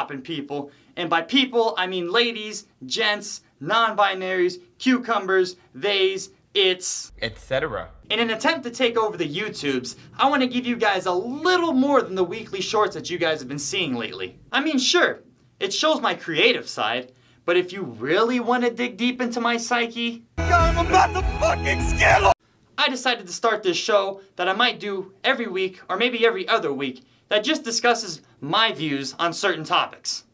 poppin' people. And by people, I mean ladies, gents, non-binaries, cucumbers, theys, it's, etc. In an attempt to take over the YouTubes, I want to give you guys a little more than the weekly shorts that you guys have been seeing lately. I mean, sure, it shows my creative side, but if you really want to dig deep into my psyche, I'm about to fucking scandal! I decided to start this show that I might do every week, or maybe every other week, that just discusses my views on certain topics.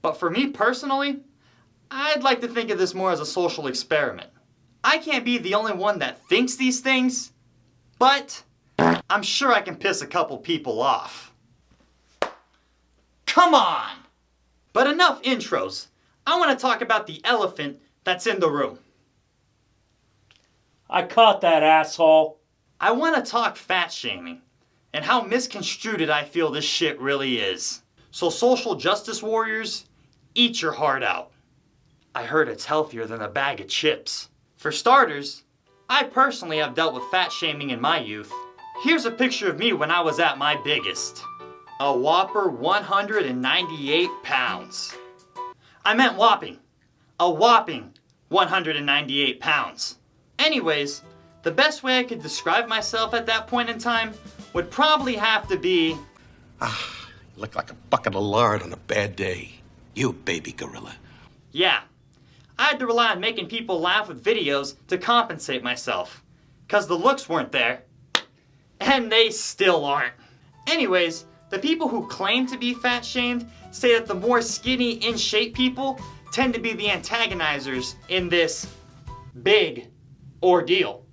But for me personally, I'd like to think of this more as a social experiment. I can't be the only one that thinks these things, but I'm sure I can piss a couple people off. Come on! But enough intros. I want to talk about the elephant that's in the room. I caught that, asshole. I want to talk fat shaming and how misconstrued I feel this shit really is. So social justice warriors, eat your heart out. I heard it's healthier than a bag of chips. For starters, I personally have dealt with fat shaming in my youth. Here's a picture of me when I was at my biggest. A whopper 198 pounds. I meant whopping. A whopping 198 pounds. Anyways, the best way I could describe myself at that point in time would probably have to be... You look like a bucket of lard on a bad day. You baby gorilla. Yeah. I had to rely on making people laugh with videos to compensate myself. Cause the looks weren't there. And they still aren't. Anyways, the people who claim to be fat shamed say that the more skinny, in shape people tend to be the antagonizers in this big ordeal.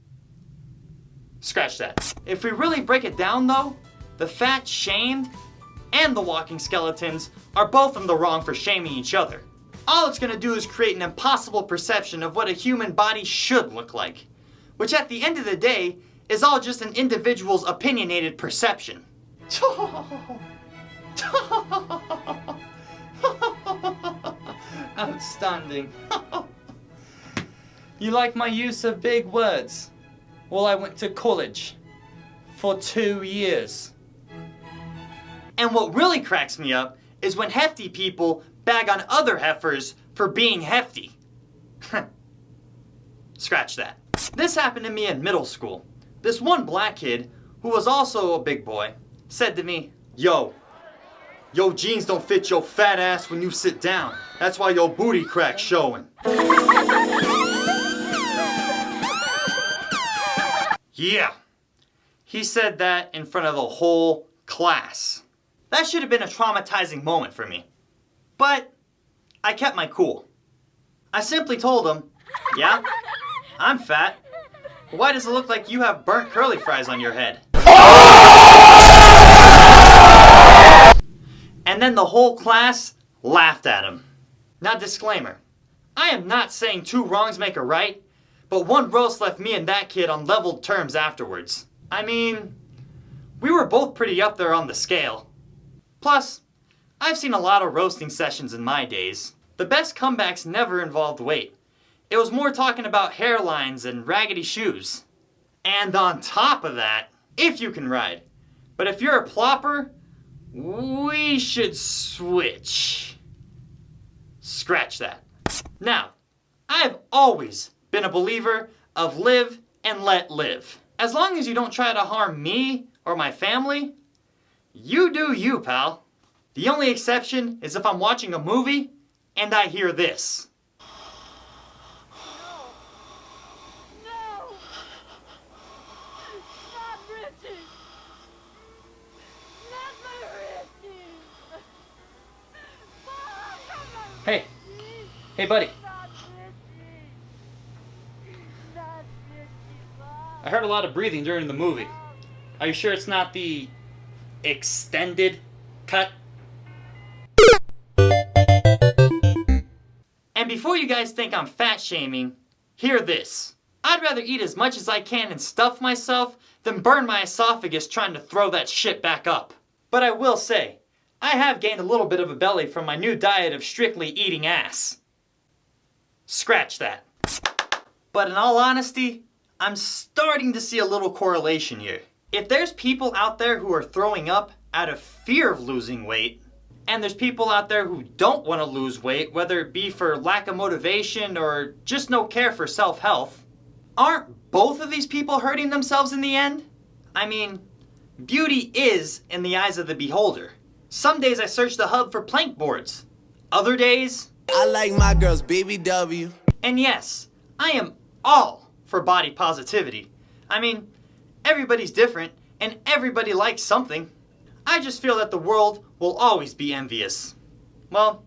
Scratch that. If we really break it down though, the fat shamed and the walking skeletons are both in the wrong for shaming each other. All it's gonna do is create an impossible perception of what a human body should look like, which at the end of the day is all just an individual's opinionated perception. Outstanding. You like my use of big words? Well, I went to college for 2 years. And what really cracks me up is when hefty people bag on other heifers for being hefty. Scratch that. This happened to me in middle school. This one black kid, who was also a big boy, said to me, Yo, jeans don't fit your fat ass when you sit down. That's why your booty crack's showing. Yeah, he said that in front of the whole class. That should have been a traumatizing moment for me. But I kept my cool. I simply told him, yeah, I'm fat. But why does it look like you have burnt curly fries on your head? And then the whole class laughed at him. Now disclaimer, I am not saying two wrongs make a right, but one roast left me and that kid on leveled terms afterwards. I mean, we were both pretty up there on the scale. Plus, I've seen a lot of roasting sessions in my days. The best comebacks never involved weight. It was more talking about hairlines and raggedy shoes. And on top of that, if you can ride. But if you're a plopper, we should switch. Scratch that. Now, I've always been a believer of live and let live. As long as you don't try to harm me or my family, you do you, pal. The only exception is if I'm watching a movie and I hear this. No! Not Richie! Not my Richie! Hey. Hey, buddy. Not Richie! Not Richie, Mom! I heard a lot of breathing during the movie. Are you sure it's not the extended cut? And before you guys think I'm fat shaming, hear this. I'd rather eat as much as I can and stuff myself than burn my esophagus trying to throw that shit back up. But I will say, I have gained a little bit of a belly from my new diet of strictly eating ass. Scratch that. But in all honesty, I'm starting to see a little correlation here. If there's people out there who are throwing up out of fear of losing weight, And there's people out there who don't want to lose weight, whether it be for lack of motivation or just no care for self-health. Aren't both of these people hurting themselves in the end? I mean, beauty is in the eyes of the beholder. Some days I search the hub for plank boards. Other days, I like my girls BBW. and yes, I am all for body positivity. I mean, everybody's different and everybody likes something. I just feel that the world will always be envious. Well,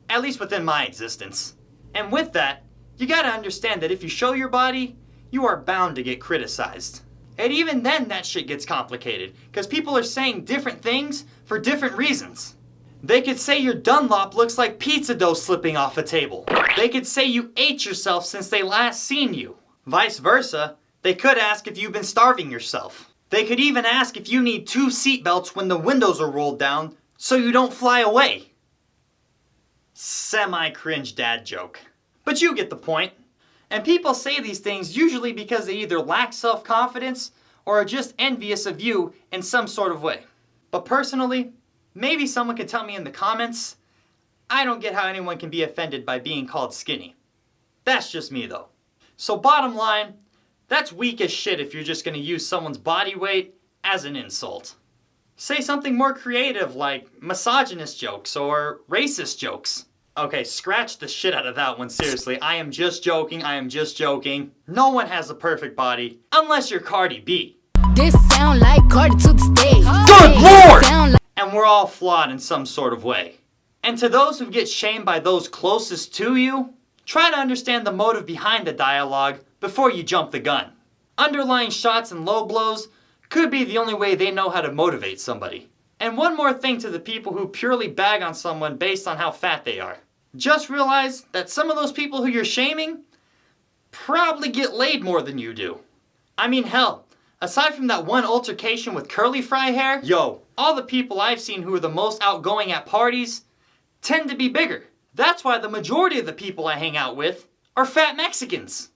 at least within my existence. And with that, you gotta understand that if you show your body, you are bound to get criticized. And even then that shit gets complicated, because people are saying different things for different reasons. They could say your Dunlop looks like pizza dough slipping off a table. They could say you ate yourself since they last seen you. Vice versa, they could ask if you've been starving yourself. They could even ask if you need 2 seatbelts when the windows are rolled down so you don't fly away. Semi-cringe dad joke. But you get the point. And people say these things usually because they either lack self-confidence or are just envious of you in some sort of way. But personally, maybe someone can tell me in the comments, I don't get how anyone can be offended by being called skinny. That's just me though. So bottom line, that's weak as shit if you're just gonna use someone's body weight as an insult. Say something more creative like misogynist jokes or racist jokes. Okay, scratch the shit out of that one, seriously. I am just joking, I am just joking. No one has a perfect body, unless you're Cardi B. This sound like Cardi to the stage. Good lord! Sound like And we're all flawed in some sort of way. And to those who get shamed by those closest to you, try to understand the motive behind the dialogue before you jump the gun. Underlying shots and low blows could be the only way they know how to motivate somebody. And one more thing to the people who purely bag on someone based on how fat they are. Just realize that some of those people who you're shaming probably get laid more than you do. I mean, hell, aside from that one altercation with curly fry hair, yo, all the people I've seen who are the most outgoing at parties tend to be bigger. That's why the majority of the people I hang out with are fat Mexicans.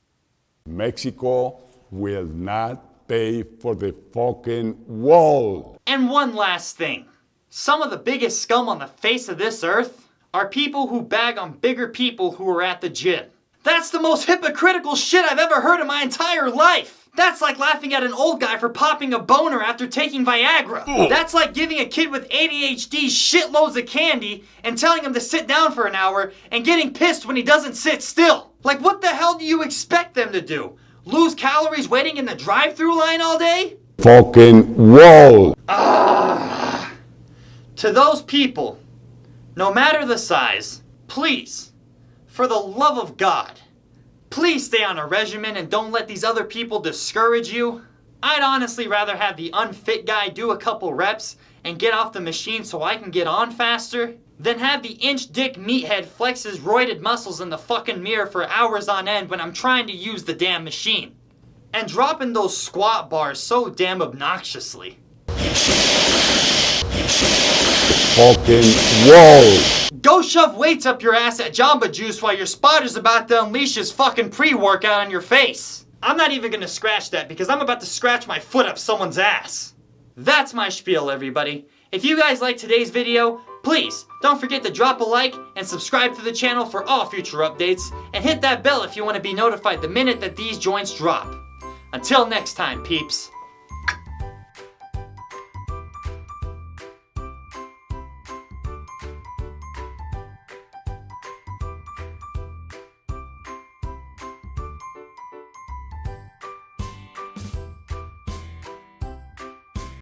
Mexico will not pay for the fucking wall. And one last thing. Some of the biggest scum on the face of this earth are people who bag on bigger people who are at the gym. That's the most hypocritical shit I've ever heard in my entire life. That's like laughing at an old guy for popping a boner after taking Viagra. That's like giving a kid with ADHD shitloads of candy and telling him to sit down for an hour and getting pissed when he doesn't sit still. Like, what the hell do you expect them to do? Lose calories waiting in the drive-thru line all day? Fucking wall. To those people, no matter the size, please, for the love of God, please stay on a regimen and don't let these other people discourage you. I'd honestly rather have the unfit guy do a couple reps and get off the machine so I can get on faster than have the inch dick meathead flex his roided muscles in the fucking mirror for hours on end when I'm trying to use the damn machine. And dropping those squat bars so damn obnoxiously. Fucking wall. Go shove weights up your ass at Jamba Juice while your spotter's about to unleash his fucking pre-workout on your face. I'm not even gonna scratch that because I'm about to scratch my foot up someone's ass. That's my spiel, everybody. If you guys liked today's video, please don't forget to drop a like and subscribe to the channel for all future updates, and hit that bell if you want to be notified the minute that these joints drop. Until next time, peeps.